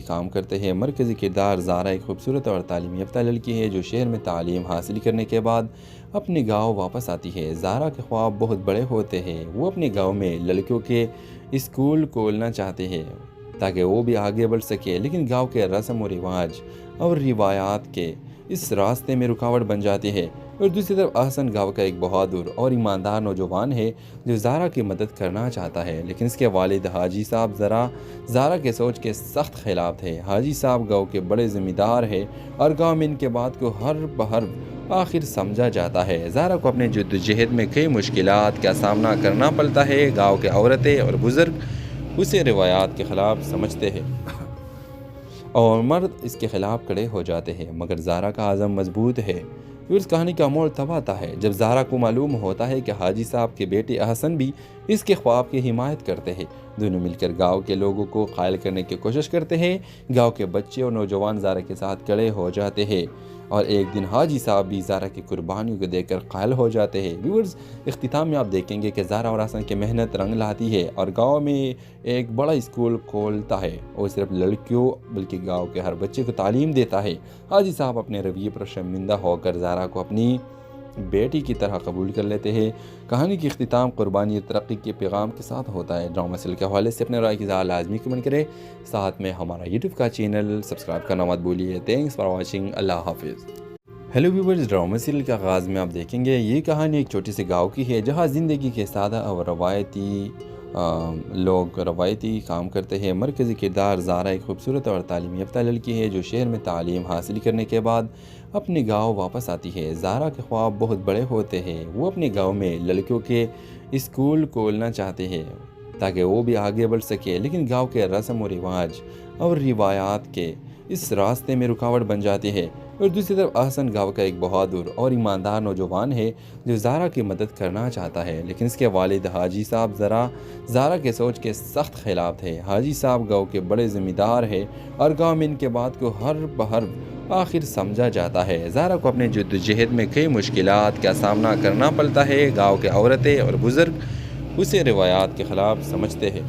کام کرتے ہیں۔ مرکزی کردار زارا ایک خوبصورت اور تعلیم یافتہ لڑکی ہے جو شہر میں تعلیم حاصل کرنے کے بعد اپنے گاؤں واپس آتی ہے۔ زارا کے خواب بہت بڑے ہوتے ہیں، وہ اپنے گاؤں میں لڑکیوں کے اسکول کھولنا چاہتے ہیں تاکہ وہ بھی آگے بڑھ سکے، لیکن گاؤں کے رسم و رواج اور روایات کے اس راستے میں رکاوٹ بن جاتی ہے۔ اور دوسری طرف احسن گاؤں کا ایک بہادر اور ایماندار نوجوان ہے جو زارا کی مدد کرنا چاہتا ہے، لیکن اس کے والد حاجی صاحب زارا کے سوچ کے سخت خلاف تھے۔ حاجی صاحب گاؤں کے بڑے ذمہ دار ہیں اور گاؤں میں ان کے بات کو ہر بہر آخر سمجھا جاتا ہے۔ زارا کو اپنے جدوجہد میں کئی مشکلات کا سامنا کرنا پڑتا ہے۔ گاؤں کے عورتیں اور بزرگ اسے روایات کے خلاف سمجھتے ہیں اور مرد اس کے خلاف کھڑے ہو جاتے ہیں، مگر زارا کا عزم مضبوط ہے۔ پھر اس کہانی کا موڑ تب آتا ہے جب زارا کو معلوم ہوتا ہے کہ حاجی صاحب کے بیٹے احسن بھی اس کے خواب کی حمایت کرتے ہیں۔ دونوں مل کر گاؤں کے لوگوں کو قائل کرنے کی کوشش کرتے ہیں۔ گاؤں کے بچے اور نوجوان زارا کے ساتھ کھڑے ہو جاتے ہیں، اور ایک دن حاجی صاحب بھی زارا کی قربانیوں کو دیکھ کر قائل ہو جاتے ہیں۔ ویورز، اختتام میں آپ دیکھیں گے کہ زارا اور احسن کی محنت رنگ لاتی ہے اور گاؤں میں ایک بڑا اسکول کھولتا ہے، اور صرف لڑکیوں بلکہ گاؤں کے ہر بچے کو تعلیم دیتا ہے۔ حاجی صاحب اپنے رویے پر شرمندہ ہو کر زارا کو اپنی بیٹی کی طرح قبول کر لیتے ہیں۔ کہانی کی اختتام قربانی اور ترقی کے پیغام کے ساتھ ہوتا ہے۔ ڈرامہ سیریل کے حوالے سے اپنے رائے کی اظہار لازمی کمنٹ کریں، ساتھ میں ہمارا یوٹیوب کا چینل سبسکرائب کرنا مت بھولیے۔ تھینکس فار واچنگ، اللہ حافظ۔ ہیلو ویورز، ڈرامہ سیریل کے آغاز میں آپ دیکھیں گے یہ کہانی ایک چھوٹی سی گاؤں کی ہے جہاں زندگی کے سادہ اور روایتی کام کرتے ہیں۔ مرکزی کردار زارا ایک خوبصورت اور تعلیم یافتہ لڑکی ہے جو شہر میں تعلیم حاصل کرنے کے بعد اپنے گاؤں واپس آتی ہے۔ زارا کے خواب بہت بڑے ہوتے ہیں، وہ اپنے گاؤں میں لڑکیوں کے اسکول کھولنا چاہتے ہیں تاکہ وہ بھی آگے بڑھ سکے، لیکن گاؤں کے رسم و رواج اور روایات کے اس راستے میں رکاوٹ بن جاتی ہے۔ اور دوسری طرف احسن گاؤں کا ایک بہادر اور ایماندار نوجوان ہے جو زارا کی مدد کرنا چاہتا ہے، لیکن اس کے والد حاجی صاحب زارا کے سوچ کے سخت خلاف تھے۔ حاجی صاحب گاؤں کے بڑے ذمہ دار ہیں اور گاؤں میں ان کے بات کو ہر بہر آخر سمجھا جاتا ہے۔ زارا کو اپنے جدوجہد میں کئی مشکلات کا سامنا کرنا پڑتا ہے۔ گاؤں کے عورتیں اور بزرگ اسے روایات کے خلاف سمجھتے ہیں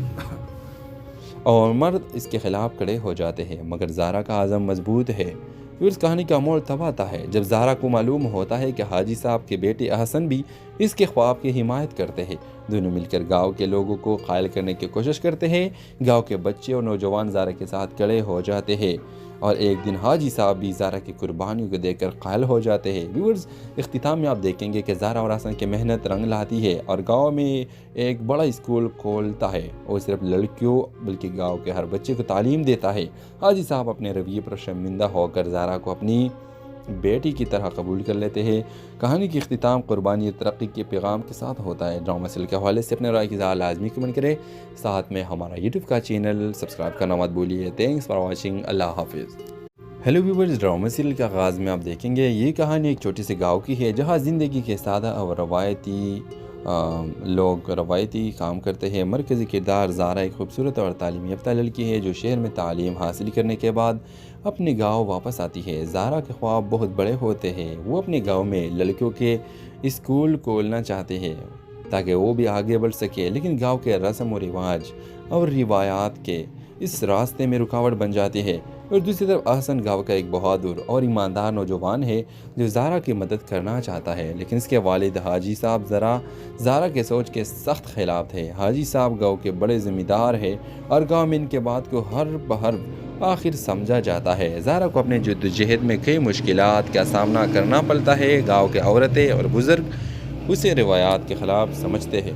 اور مرد اس کے خلاف کھڑے ہو جاتے ہیں، مگر زارا کا عزم مضبوط ہے۔ پھر اس کہانی کا موڑ تب آتا ہے جب زارا کو معلوم ہوتا ہے کہ حاجی صاحب کے بیٹے احسن بھی اس کے خواب کی حمایت کرتے ہیں۔ دونوں مل کر گاؤں کے لوگوں کو قائل کرنے کی کوشش کرتے ہیں۔ گاؤں کے بچے اور نوجوان زارا کے ساتھ کھڑے ہو جاتے ہیں، اور ایک دن حاجی صاحب بھی زارا کی قربانیوں کو دیکھ کر قائل ہو جاتے ہیں۔ ویورز، اختتام میں آپ دیکھیں گے کہ زارا اور احسن کی محنت رنگ لاتی ہے اور گاؤں میں ایک بڑا اسکول کھولتا ہے، اور صرف لڑکیوں بلکہ گاؤں کے ہر بچے کو تعلیم دیتا ہے۔ حاجی صاحب اپنے رویے پر شرمندہ ہو کر زارا کو اپنی بیٹی کی طرح قبول کر لیتے ہیں۔ کہانی کی اختتام قربانی اور ترقی کے پیغام کے ساتھ ہوتا ہے۔ ڈرامہ سیریل کے حوالے سے اپنے رائے کی اظہار لازمی کمنٹ کریں، ساتھ میں ہمارا یوٹیوب کا چینل سبسکرائب کرنا مت بھولیے۔ تھینکس فار واچنگ، اللہ حافظ۔ ہیلو ویورز، ڈرامہ سیریل کے آغاز میں آپ دیکھیں گے یہ کہانی ایک چھوٹی سی گاؤں کی ہے جہاں زندگی کے سادہ اور روایتی کام کرتے ہیں۔ مرکزی کردار زارا ایک خوبصورت اور تعلیم یافتہ لڑکی ہے جو شہر میں تعلیم حاصل کرنے کے بعد اپنے گاؤں واپس آتی ہے۔ زارا کے خواب بہت بڑے ہوتے ہیں، وہ اپنے گاؤں میں لڑکیوں کے اسکول کھولنا چاہتے ہیں تاکہ وہ بھی آگے بڑھ سکے، لیکن گاؤں کے رسم و رواج اور روایات کے اس راستے میں رکاوٹ بن جاتی ہے۔ اور دوسری طرف احسن گاؤں کا ایک بہادر اور ایماندار نوجوان ہے جو زارا کی مدد کرنا چاہتا ہے، لیکن اس کے والد حاجی صاحب زارا کے سوچ کے سخت خلاف تھے۔ حاجی صاحب گاؤں کے بڑے ذمہ دار ہیں اور گاؤں میں ان کے بات کو ہر بہر آخر سمجھا جاتا ہے۔ زہرا کو اپنے جدوجہد میں کئی مشکلات کا سامنا کرنا پڑتا ہے۔ گاؤں کے عورتیں اور بزرگ اسے روایات کے خلاف سمجھتے ہیں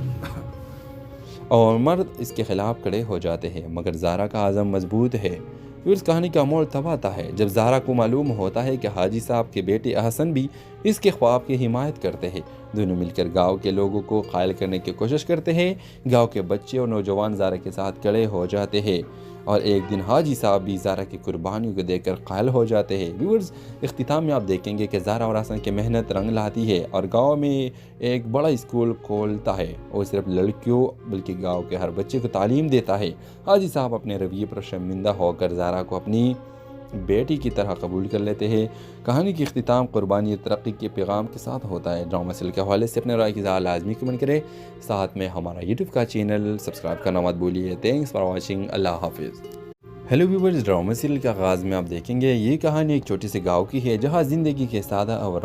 اور مرد اس کے خلاف کھڑے ہو جاتے ہیں، مگر زہرا کا عزم مضبوط ہے۔ پھر اس کہانی کا موڑ تب آتا ہے جب زہرا کو معلوم ہوتا ہے کہ حاجی صاحب کے بیٹے احسن بھی اس کے خواب کی حمایت کرتے ہیں۔ دونوں مل کر گاؤں کے لوگوں کو قائل کرنے کی کوشش کرتے ہیں۔ گاؤں کے بچے اور نوجوان زہرا کے ساتھ کھڑے ہو جاتے ہیں اور ایک دن حاجی صاحب بھی زہرا کی قربانیوں کو دیکھ کر قائل ہو جاتے ہیں۔ ویورز، اختتام میں آپ دیکھیں گے کہ زہرا اور احسن کی محنت رنگ لاتی ہے اور گاؤں میں ایک بڑا اسکول کھولتا ہے اور صرف لڑکیوں بلکہ گاؤں کے ہر بچے کو تعلیم دیتا ہے۔ حاجی صاحب اپنے رویے پر شرمندہ ہو کر زہرا کو اپنی بیٹی کی طرح قبول کر لیتے ہیں۔ کہانی کی اختتام قربانی اور ترقی کے پیغام کے ساتھ ہوتا ہے۔ ڈرامہ سیریل کے حوالے سے اپنے رائے کی اظہار لازمی کمنٹ کریں، ساتھ میں ہمارا یوٹیوب کا چینل سبسکرائب کرنا مت بھولیے۔ Thanks for watching. اللہ حافظ۔ ہیلو ویورز، ڈرامہ سیریل کے آغاز میں آپ دیکھیں گے یہ کہانی ایک چھوٹی سی گاؤں کی ہے جہاں زندگی کے سادہ اور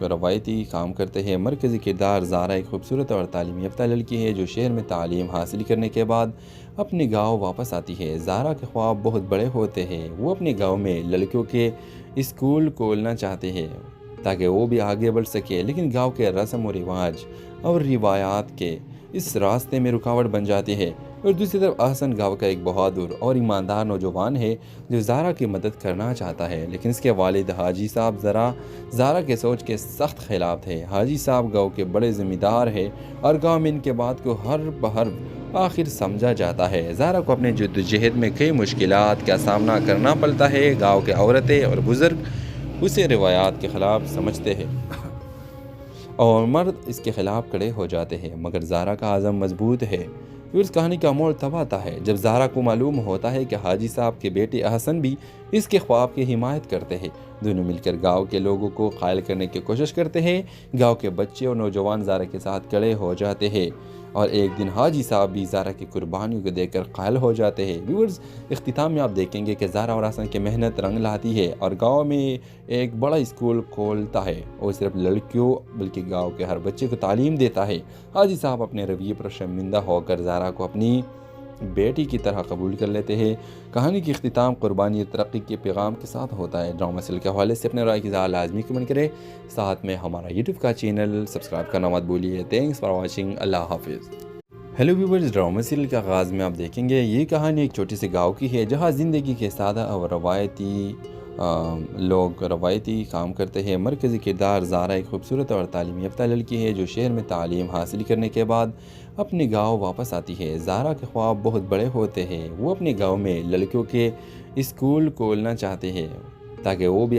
روایتی کام کرتے ہیں۔ مرکزی کردار زہرا ایک خوبصورت اور تعلیم یافتہ لڑکی ہے جو شہر میں تعلیم حاصل کرنے کے بعد اپنے گاؤں واپس آتی ہے۔ زہرا کے خواب بہت بڑے ہوتے ہیں۔ وہ اپنے گاؤں میں لڑکیوں کے اسکول کھولنا چاہتے ہیں تاکہ وہ بھی آگے بڑھ سکے، لیکن گاؤں کے رسم و رواج اور روایات کے اس راستے میں رکاوٹ بن جاتی ہے۔ اور دوسری طرف احسن گاؤں کا ایک بہادر اور ایماندار نوجوان ہے جو زہرا کی مدد کرنا چاہتا ہے، لیکن اس کے والد حاجی صاحب زہرا کے سوچ کے سخت خلاف تھے۔ حاجی صاحب گاؤں کے بڑے ذمہ دار ہیں اور گاؤں میں ان کے بات کو ہر بہر آخر سمجھا جاتا ہے۔ زہرا کو اپنے جدوجہد میں کئی مشکلات کا سامنا کرنا پڑتا ہے۔ گاؤں کے عورتیں اور بزرگ اسے روایات کے خلاف سمجھتے ہیں اور مرد اس کے خلاف کھڑے ہو جاتے ہیں، مگر زہرا کا عزم مضبوط ہے۔ پھر اس کہانی کا موڑ تب آتا ہے جب زہرا کو معلوم ہوتا ہے کہ حاجی صاحب کے بیٹے احسن بھی اس کے خواب کی حمایت کرتے ہیں۔ دونوں مل کر گاؤں کے لوگوں کو قائل کرنے کی کوشش کرتے ہیں۔ گاؤں کے بچے اور نوجوان زہرا کے ساتھ کھڑے ہو جاتے ہیں اور ایک دن حاجی صاحب بھی زہرا کی قربانیوں کو دیکھ کر قائل ہو جاتے ہیں۔ ویورز، اختتام میں آپ دیکھیں گے کہ زہرا اور احسن کی محنت رنگ لاتی ہے اور گاؤں میں ایک بڑا اسکول کھولتا ہے اور صرف لڑکیوں بلکہ گاؤں کے ہر بچے کو تعلیم دیتا ہے۔ حاجی صاحب اپنے رویے پر شرمندہ ہو کر زہرا کو اپنی بیٹی کی طرح قبول کر لیتے ہیں۔ کہانی کی اختتام قربانی اور ترقی کے پیغام کے ساتھ ہوتا ہے۔ ڈرامہ سیریل کے حوالے سے اپنے رائے کی اظہار لازمی کمنٹ کریں، ساتھ میں ہمارا یوٹیوب کا چینل سبسکرائب کرنا مت بھولیے۔ Thanks for watching. اللہ حافظ۔ ہیلو ویورز، ڈرامہ سیریل کے آغاز میں آپ دیکھیں گے یہ کہانی ایک چھوٹی سی گاؤں کی ہے جہاں زندگی کے سادہ اور روایتی کام کرتے ہیں۔ مرکزی کردار زہرا ایک خوبصورت اور تعلیم یافتہ لڑکی ہے جو شہر میں تعلیم حاصل کرنے کے بعد اپنے گاؤں واپس آتی ہے۔ زہرا کے خواب بہت بڑے ہوتے ہیں۔ وہ اپنے گاؤں میں لڑکیوں کے اسکول کھولنا چاہتے ہیں تاکہ وہ بھی